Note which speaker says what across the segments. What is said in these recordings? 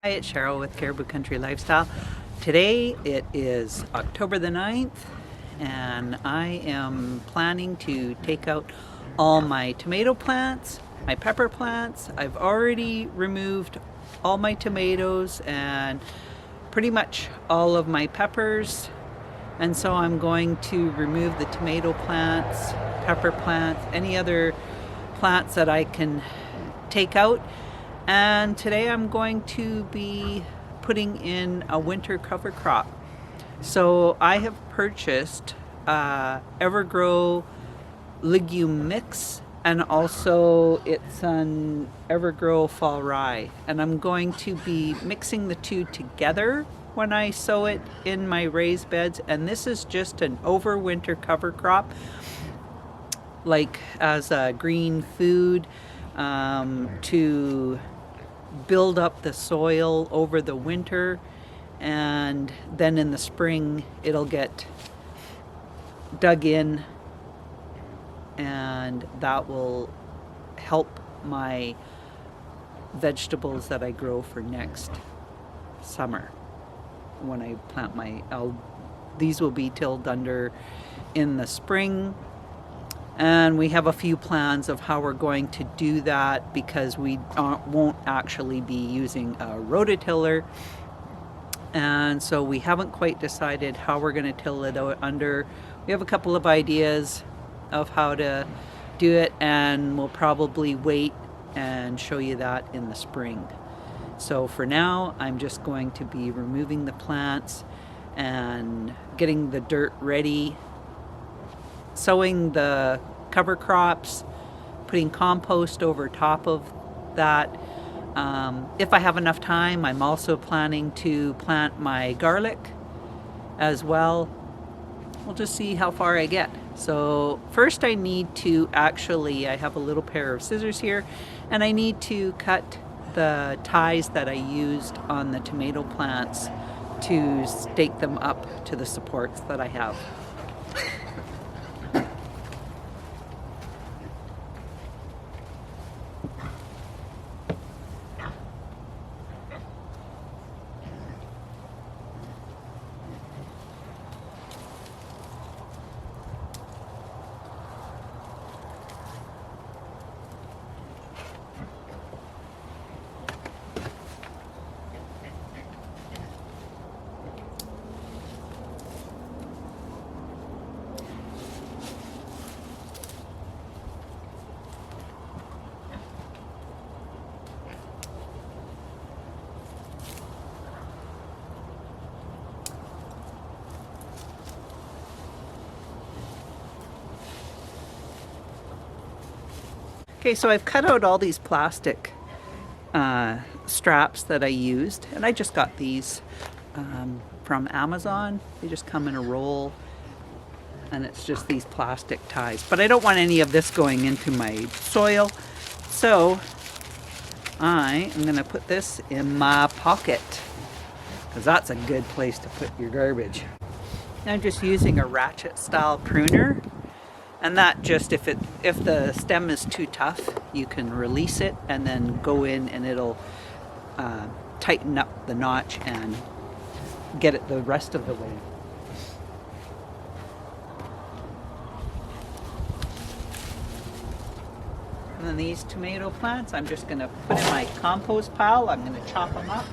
Speaker 1: Hi, it's Cheryl with Caribou Country Lifestyle. Today it is October the 9th and I am planning to take out all my tomato plants, my pepper plants. I've already removed all my tomatoes and pretty much all of my peppers, and so I'm going to remove the tomato plants, pepper plants, any other plants that I can take out. And today I'm going to be putting in a winter cover crop. So I have purchased Evergrow legume mix, and also it's an Evergrow fall rye. And I'm going to be mixing the two together when I sow it in my raised beds. And this is just an overwinter cover crop, like as a green food, to build up the soil over the winter, and then in the spring it'll get dug in, and that will help my vegetables that I grow for next summer when I plant these will be tilled under in the spring. And we have a few plans of how we're going to do that, because we won't actually be using a rototiller. And so we haven't quite decided how we're going to till it out under. We have a couple of ideas of how to do it, and we'll probably wait and show you that in the spring. So for now, I'm just going to be removing the plants and getting the dirt ready, sowing the cover crops, putting compost over top of that. If I have enough time, I'm also planning to plant my garlic as well. We'll just see how far I get. So first I need to I have a little pair of scissors here, and I need to cut the ties that I used on the tomato plants to stake them up to the supports that I have. Okay, so I've cut out all these plastic straps that I used, and I just got these from Amazon. They just come in a roll, and it's just these plastic ties. But I don't want any of this going into my soil, so I am going to put this in my pocket, because that's a good place to put your garbage. I'm just using a ratchet style pruner. And that just, if the stem is too tough, you can release it and then go in, and it'll tighten up the notch and get it the rest of the way. And then these tomato plants, I'm just going to put in my compost pile. I'm going to chop them up.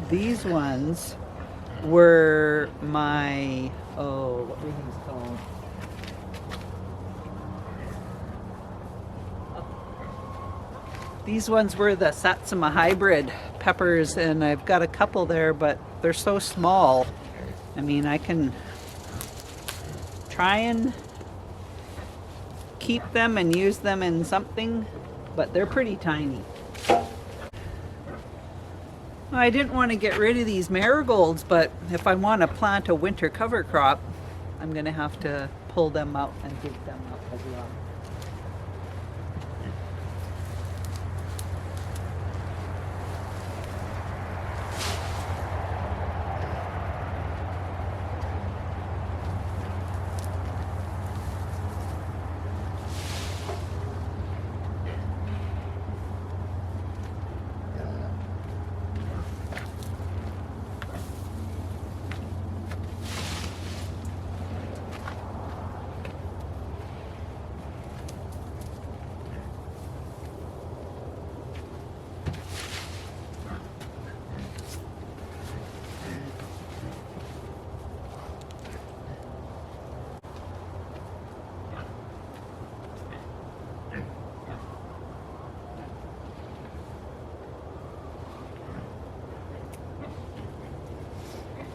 Speaker 1: These ones were my, what were these called? These ones were the Satsuma Hybrid peppers, and I've got a couple there, but they're so small. I mean, I can try and keep them and use them in something, but they're pretty tiny. I didn't want to get rid of these marigolds, but if I want to plant a winter cover crop, I'm going to have to pull them out and dig them up as well.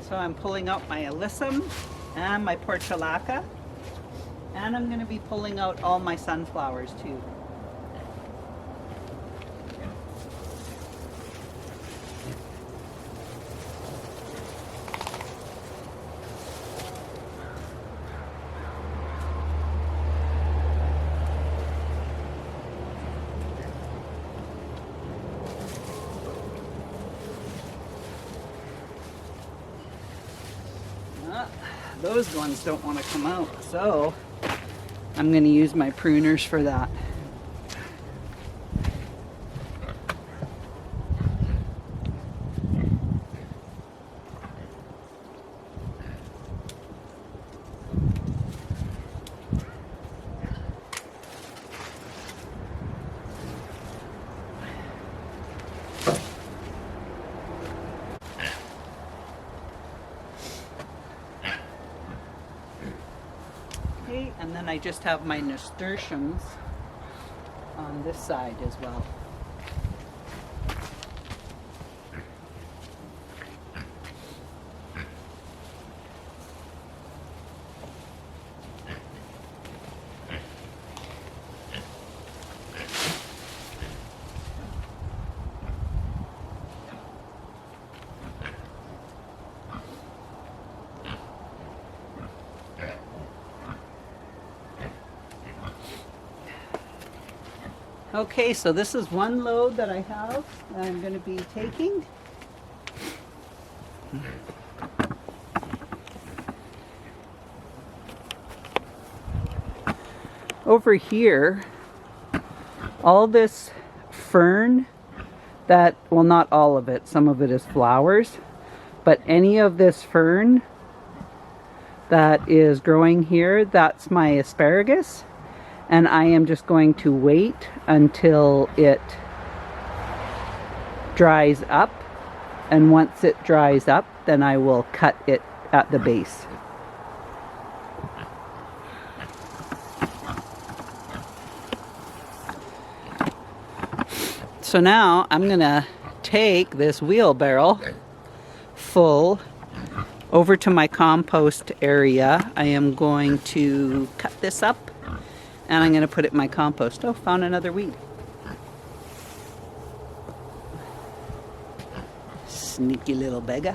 Speaker 1: So I'm pulling out my alyssum and my portulaca, and I'm going to be pulling out all my sunflowers too. Those ones don't want to come out, so I'm going to use my pruners for that. And then I just have my nasturtiums on this side as well. Okay, so this is one load that I have that I'm going to be taking. Over here, all this fern that, well, not all of it, some of it is flowers, but any of this fern that is growing here, that's my asparagus. And I am just going to wait until it dries up. And once it dries up, then I will cut it at the base. So now I'm going to take this wheelbarrow full over to my compost area. I am going to cut this up. And I'm going to put it in my compost. Oh, found another weed. Sneaky little beggar.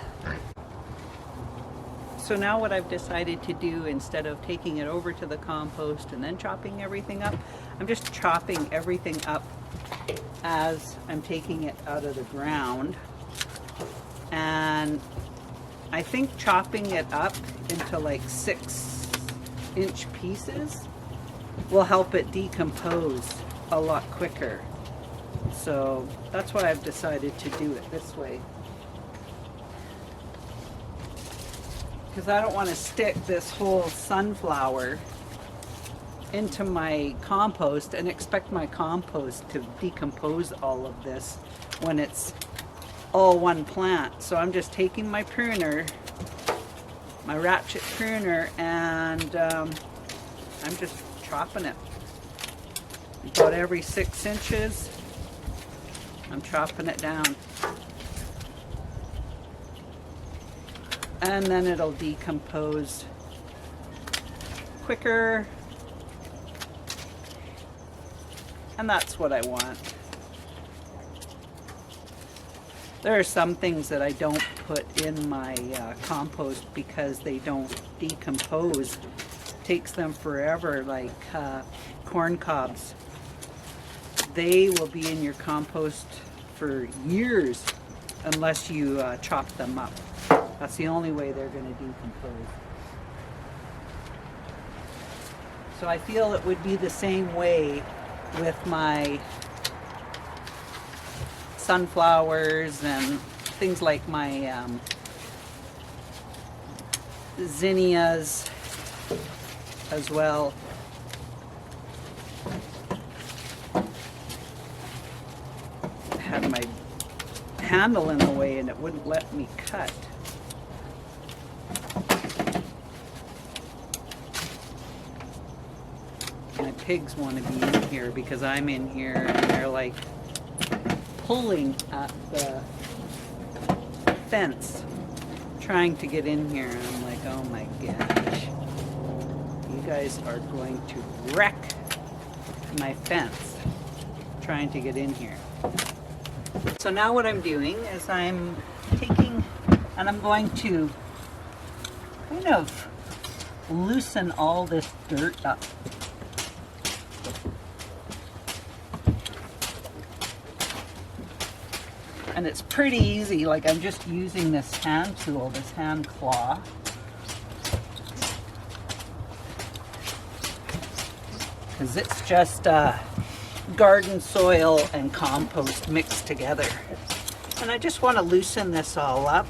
Speaker 1: So now what I've decided to do, instead of taking it over to the compost and then chopping everything up, I'm just chopping everything up as I'm taking it out of the ground. And I think chopping it up into like 6-inch pieces will help it decompose a lot quicker. So that's why I've decided to do it this way. Because I don't want to stick this whole sunflower into my compost and expect my compost to decompose all of this when it's all one plant. So I'm just taking my pruner, my ratchet pruner, and I'm just chopping it about every 6 inches. I'm chopping it down. and then it'll decompose quicker, and that's what I want. There are some things that I don't put in my compost because they don't decompose. It takes them forever, like corn cobs. They will be in your compost for years unless you chop them up. That's the only way they're going to decompose. So I feel it would be the same way with my sunflowers and things like my zinnias as well. I had my handle in the way and it wouldn't let me cut. My pigs want to be in here because I'm in here and they're like pulling at the fence trying to get in here, and I'm like, oh my gosh, you guys are going to wreck my fence trying to get in here. So now what I'm doing is I'm taking and I'm going to kind of loosen all this dirt up. And it's pretty easy, like I'm just using this hand tool, this hand claw. Because it's just garden soil and compost mixed together. And I just want to loosen this all up.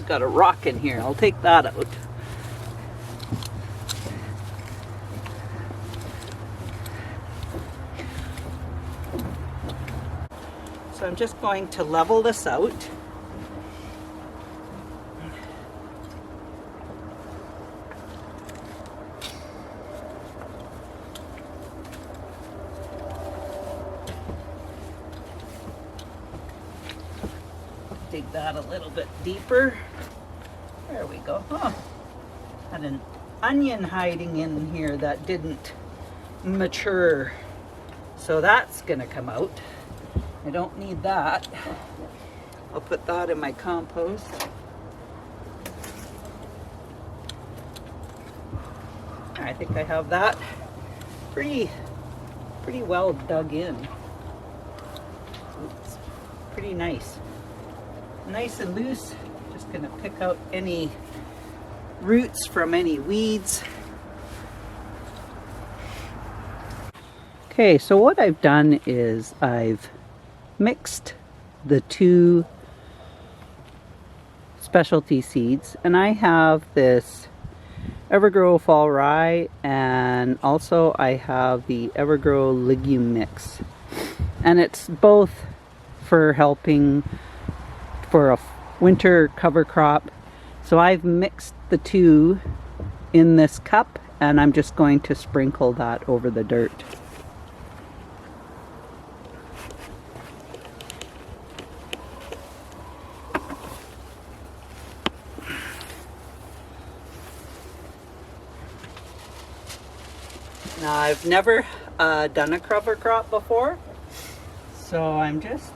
Speaker 1: Got a rock in here. I'll take that out. So I'm just going to level this out. Dig that a little bit deeper. There we go. Oh, had an onion hiding in here that didn't mature. So that's gonna come out. I don't need that. I'll put that in my compost. I think I have that pretty well dug in. It's pretty nice. Nice and loose. Just gonna pick out any roots from any weeds. Okay, so what I've done is I've mixed the two specialty seeds, and I have this Evergrow Fall Rye, and also I have the Evergrow Legume Mix, and it's both for helping for a winter cover crop. So I've mixed the two in this cup, and I'm just going to sprinkle that over the dirt. Now I've never done a cover crop before, so I'm just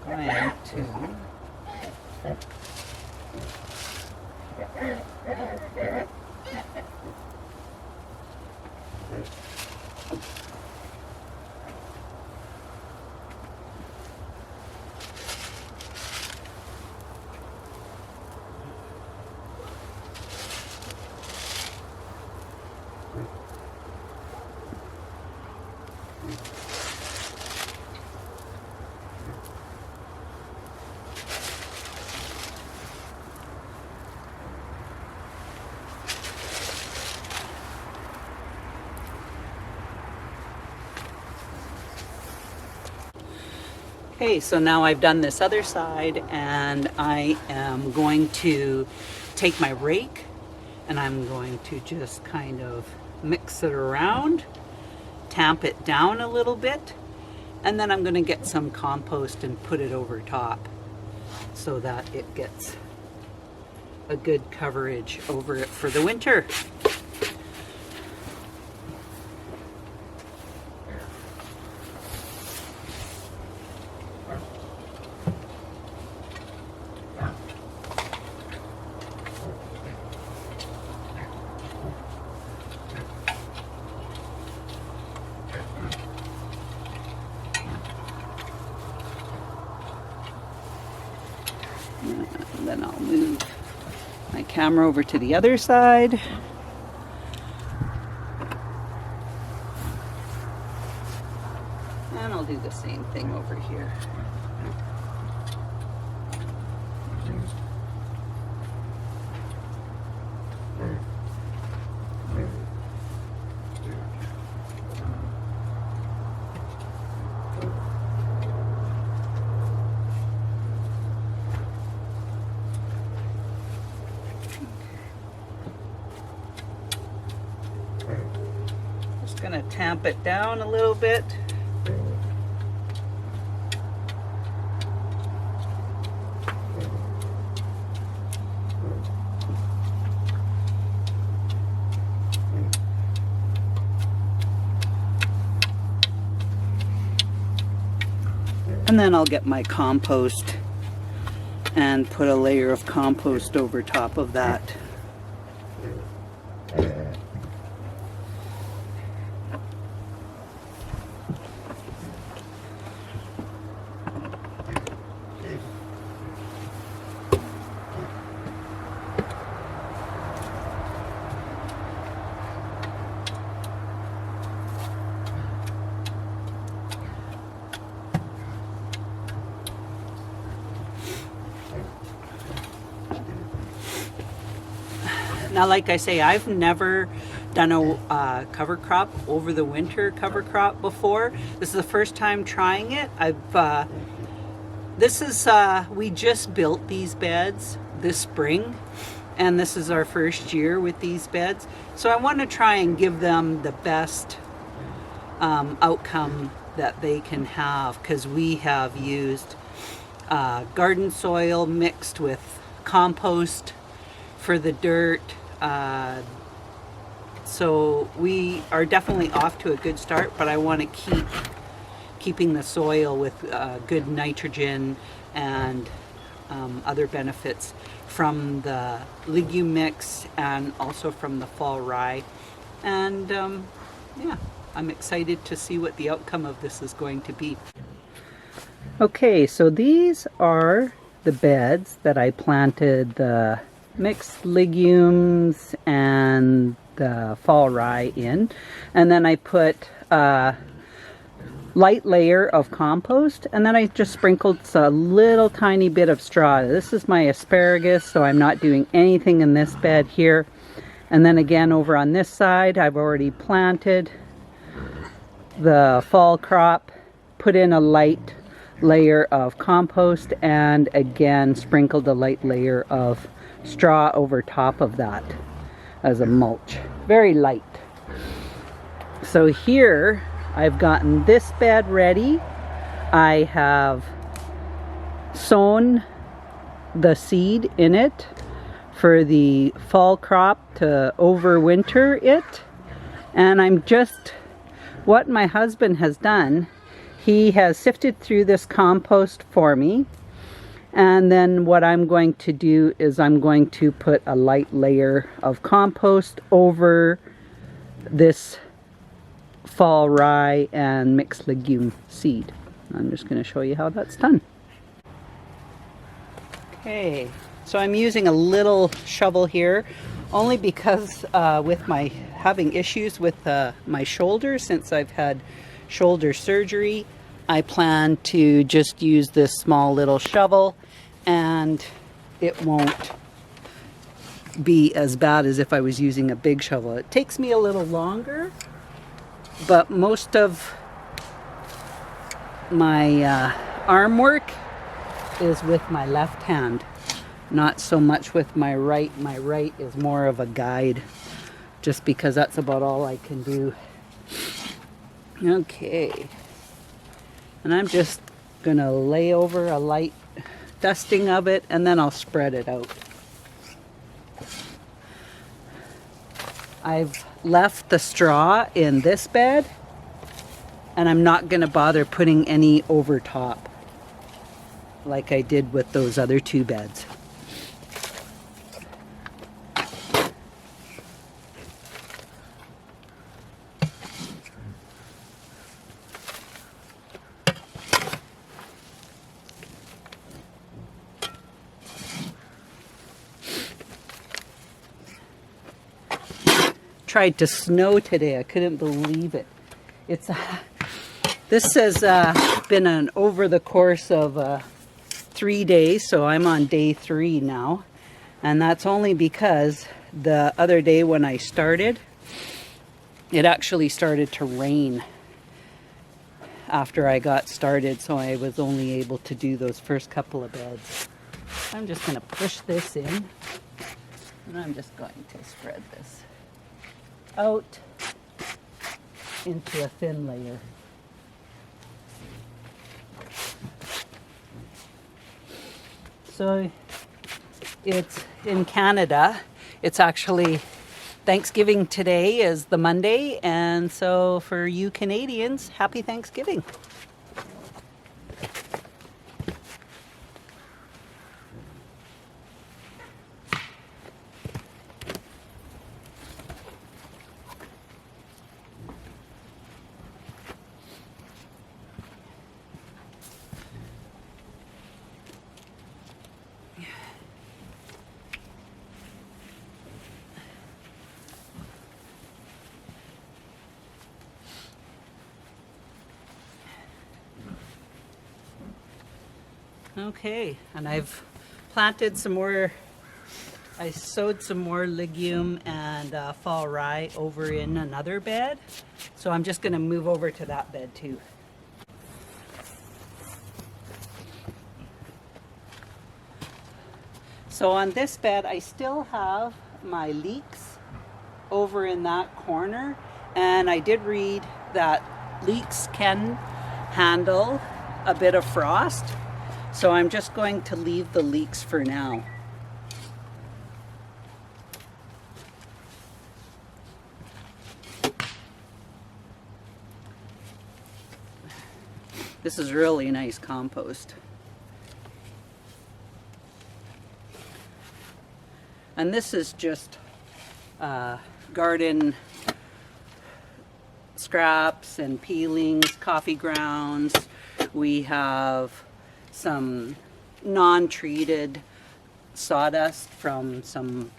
Speaker 1: going to Okay, so now I've done this other side, and I am going to take my rake and I'm going to just kind of mix it around, tamp it down a little bit, and then I'm going to get some compost and put it over top so that it gets a good coverage over it for the winter. And then I'll move my camera over to the other side. And I'll do the same thing over here. Just gonna tamp it down a little bit. And then I'll get my compost and put a layer of compost over top of that. Now, like I say, I've never done a cover crop over the winter cover crop before. This is the first time trying it. We just built these beds this spring, and this is our first year with these beds. So I want to try and give them the best outcome that they can have, because we have used garden soil mixed with compost for the dirt. So we are definitely off to a good start, but I want to keeping the soil with good nitrogen and other benefits from the legume mix and also from the fall rye. And yeah, I'm excited to see what the outcome of this is going to be. Okay, so these are the beds that I planted the mixed legumes and the fall rye in, and then I put a light layer of compost, and then I just sprinkled a little tiny bit of straw. This is my asparagus, so I'm not doing anything in this bed here. And then again over on this side, I've already planted the fall crop, put in a light layer of compost, and again sprinkled a light layer of straw over top of that as a mulch. Very light. So here I've gotten this bed ready. I have sown the seed in it for the fall crop to overwinter it. And what my husband has done, he has sifted through this compost for me. And then what I'm going to do is I'm going to put a light layer of compost over this fall rye and mixed legume seed. I'm just going to show you how that's done. Okay, so I'm using a little shovel here only because with my having issues with my shoulder since I've had shoulder surgery, I plan to just use this small little shovel, and it won't be as bad as if I was using a big shovel. It takes me a little longer, but most of my arm work is with my left hand, not so much with my right. My right is more of a guide, just because that's about all I can do. Okay, and I'm just gonna lay over a light dusting of it, and then I'll spread it out. I've left the straw in this bed, and I'm not gonna bother putting any over top like I did with those other two beds. Tried to snow today. I couldn't believe it. This has been an over the course of 3 days, so I'm on day 3 now, and that's only because the other day when I started, it actually started to rain after I got started, so I was only able to do those first couple of beds. I'm just going to push this in, and I'm just going to spread this out into a thin layer. So it's in Canada. It's actually Thanksgiving today is the Monday, and so for you Canadians, happy Thanksgiving. Okay, and I've planted some more, I sowed some more legume and fall rye over in another bed. So I'm just gonna move over to that bed too. So on this bed, I still have my leeks over in that corner. And I did read that leeks can handle a bit of frost. So I'm just going to leave the leeks for now. This is really nice compost. And this is just garden scraps and peelings, coffee grounds. We have some non-treated sawdust from some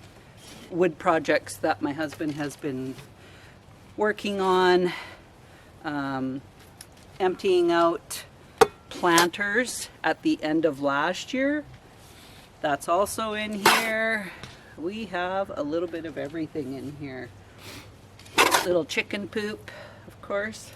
Speaker 1: wood projects that my husband has been working on. Emptying out planters at the end of last year. That's also in here. We have a little bit of everything in here. Little chicken poop, of course.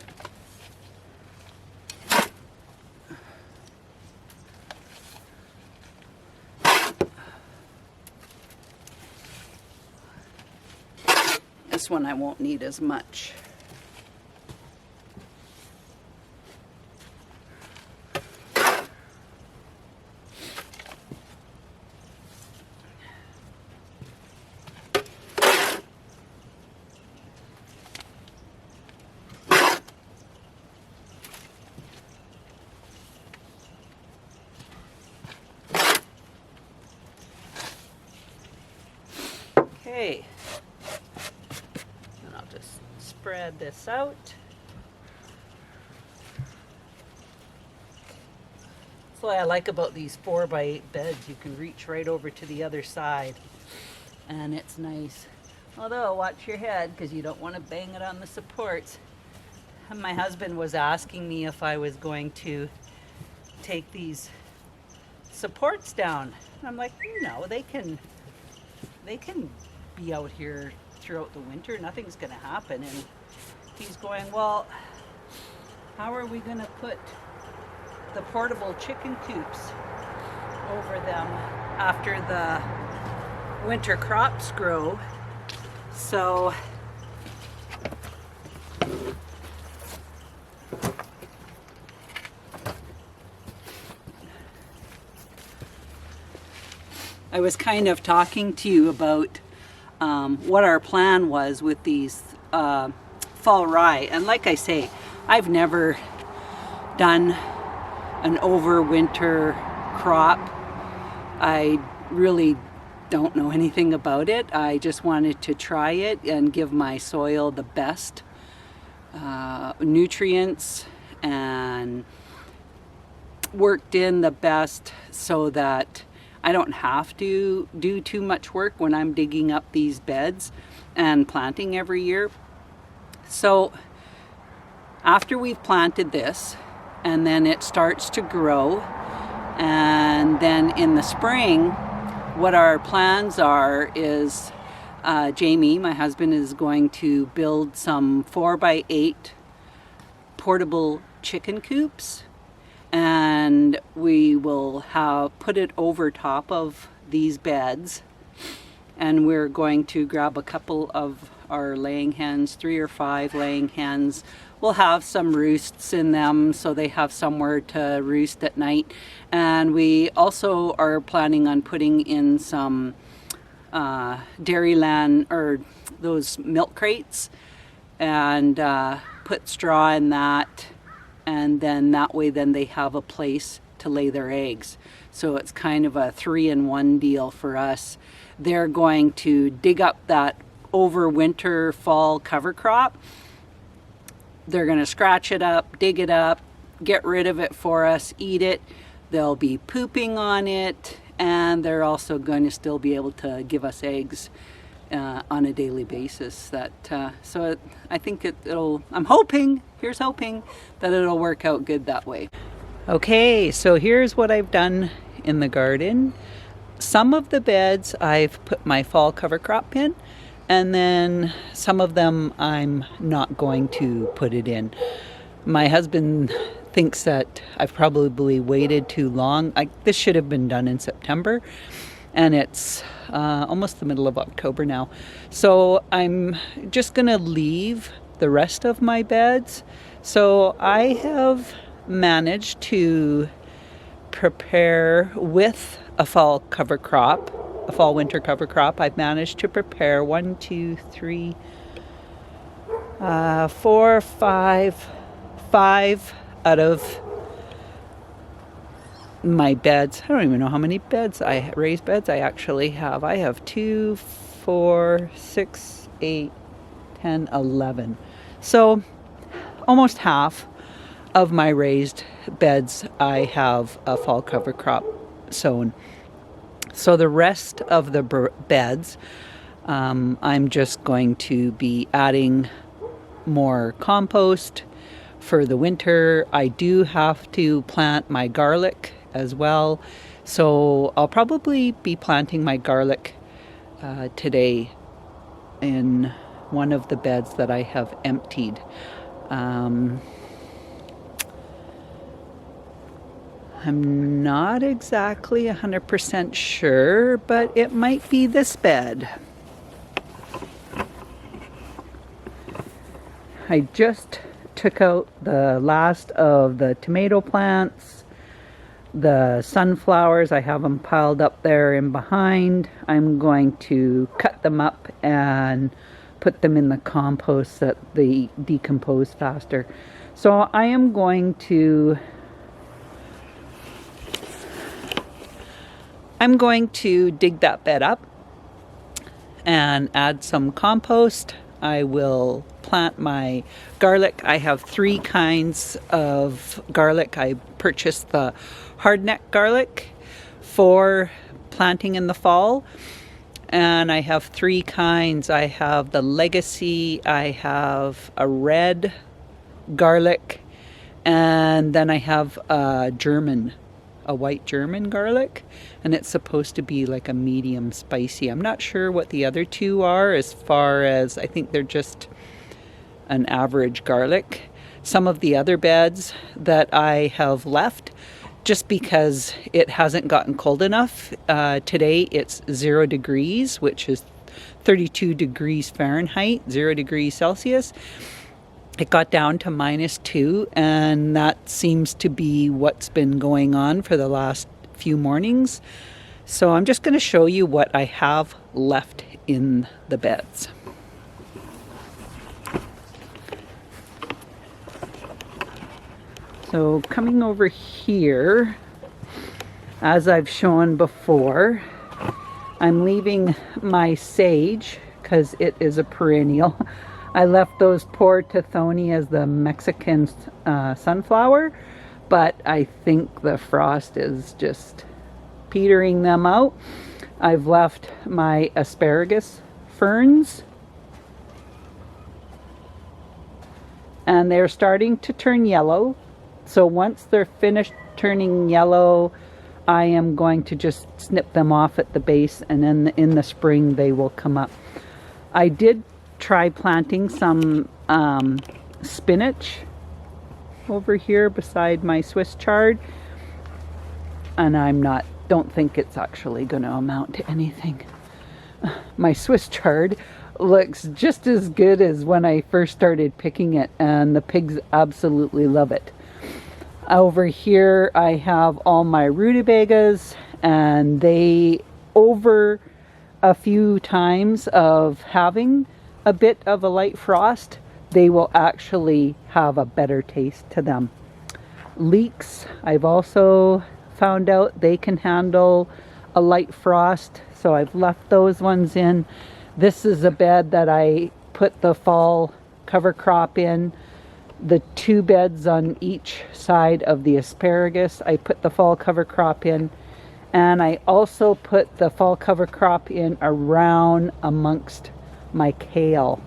Speaker 1: This one I won't need as much. Okay, and I'll just spread this out. That's what I like about these 4x8 beds. You can reach right over to the other side, and it's nice. Although, watch your head, because you don't want to bang it on the supports. And my husband was asking me if I was going to take these supports down. And I'm like, no, they can be out here throughout the winter. Nothing's going to happen. And he's going, well, how are we going to put the portable chicken coops over them after the winter crops grow. So I was kind of talking to you about what our plan was with these fall rye, and like I say, I've never done an overwinter crop. I really don't know anything about it. I just wanted to try it and give my soil the best nutrients and worked in the best so that I don't have to do too much work when I'm digging up these beds and planting every year. So after we've planted this, and then it starts to grow, and then in the spring, what our plans are is Jamie, my husband, is going to build some 4x8 portable chicken coops, and we will put it over top of these beds, and we're going to grab a couple of our laying hens, 3 or 5 laying hens. We'll have some roosts in them so they have somewhere to roost at night, and we also are planning on putting in some Dairyland or those milk crates, and put straw in that, and then that way then they have a place to lay their eggs. So it's kind of a 3-in-1 deal for us. They're going to dig up that overwinter fall cover crop. They're going to scratch it up, dig it up, get rid of it for us, eat it. They'll be pooping on it, and they're also going to still be able to give us eggs on a daily basis. So I think I'm hoping, here's hoping, that it'll work out good that way. Okay, so here's what I've done in the garden. Some of the beds I've put my fall cover crop in, and then some of them I'm not going to put it in. My husband thinks that I've probably waited too long. This should have been done in September, and it's almost the middle of October now. So I'm just gonna leave the rest of my beds. So I have managed to prepare with a fall cover crop, a fall winter cover crop. I've managed to prepare 1, 2, 3, 4, 5 out of my beds. I don't even know how many raised beds I actually have. I have 2, 4, 6, 8, 10, 11. So almost half of my raised beds I have a fall cover crop sown. So the rest of the beds, I'm just going to be adding more compost for the winter. I do have to plant my garlic as well. So I'll probably be planting my garlic today in one of the beds that I have emptied. I'm not exactly 100% sure, but it might be this bed. I just took out the last of the tomato plants, the sunflowers. I have them piled up there in behind. I'm going to cut them up and put them in the compost so that they decompose faster. So I am going to dig that bed up and add some compost. I will plant my garlic. I have 3 kinds of garlic. I purchased the hardneck garlic for planting in the fall, and I have 3 kinds. I have the Legacy, I have a red garlic, and then I have a white German garlic, and it's supposed to be like a medium spicy. I'm not sure what the other 2 are, as far as I think they're just an average garlic. some of the other beds that I have left just because it hasn't gotten cold enough. Today it's 0 degrees, which is 32 degrees Fahrenheit, 0 degrees Celsius. It got down to -2, and that seems to be what's been going on for the last few mornings. So I'm just going to show you what I have left in the beds. So coming over here, as I've shown before, I'm leaving my sage because it is a perennial. I left those poor Tithonias, the Mexican sunflower, but I think the frost is just petering them out. I've left my asparagus ferns, and they're starting to turn yellow. So once they're finished turning yellow, I am going to just snip them off at the base, and then in the spring they will come up. I did try planting some spinach over here beside my Swiss chard, and don't think it's actually going to amount to anything. My Swiss chard looks just as good as when I first started picking it, and the pigs absolutely love it. Over here I have all my rutabagas, and they, over a few times of having a bit of a light frost, they will actually have a better taste to them. Leeks, I've also found out they can handle a light frost, so I've left those ones in. This is a bed that I put the fall cover crop in. The 2 beds on each side of the asparagus, I put the fall cover crop in, and I also put the fall cover crop in around amongst my kale.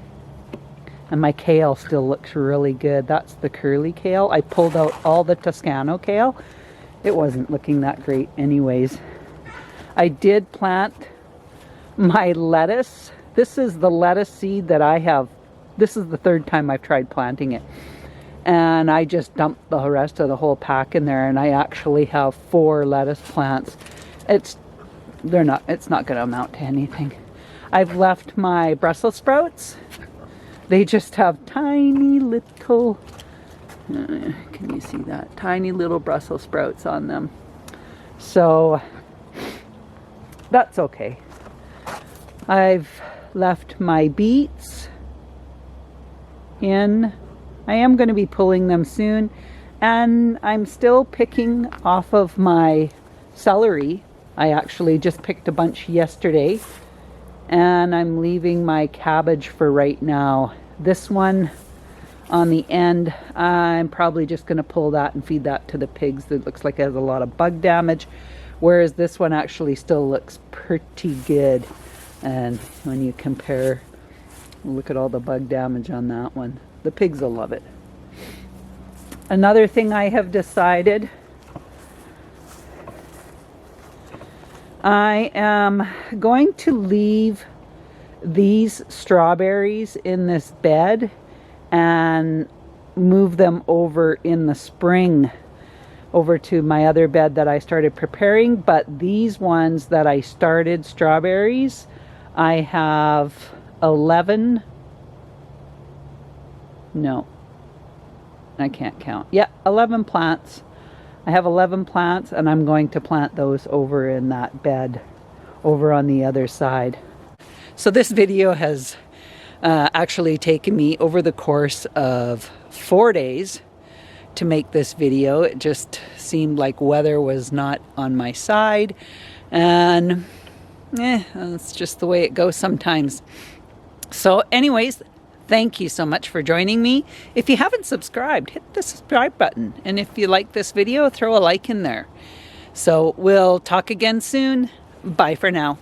Speaker 1: And my kale still looks really good. That's the curly kale. I pulled out all the Toscano kale. It wasn't looking that great anyways. I did plant my lettuce. This is the lettuce seed that I have. This is the 3rd time I've tried planting it. And I just dumped the rest of the whole pack in there, and I actually have 4 lettuce plants. It's not going to amount to anything. I've left my Brussels sprouts. They just have tiny little, can you see that? Tiny little Brussels sprouts on them. So that's okay. I've left my beets in. I am going to be pulling them soon, and I'm still picking off of my celery. I actually just picked a bunch yesterday, and I'm leaving my cabbage for right now. This one on the end, I'm probably just going to pull that and feed that to the pigs. It looks like it has a lot of bug damage, whereas this one actually still looks pretty good. And when you compare, look at all the bug damage on that one. The pigs will love it. Another thing I have decided, I am going to leave these strawberries in this bed and move them over in the spring over to my other bed that I started preparing. But these ones that I started strawberries, I have 11. No, I can't count. Yeah, 11 plants. I have 11 plants, and I'm going to plant those over in that bed over on the other side. So this video has actually taken me over the course of 4 days to make this video. It just seemed like weather was not on my side, and that's just the way it goes sometimes. So anyways, thank you so much for joining me. If you haven't subscribed, hit the subscribe button. And if you like this video, throw a like in there. So we'll talk again soon. Bye for now.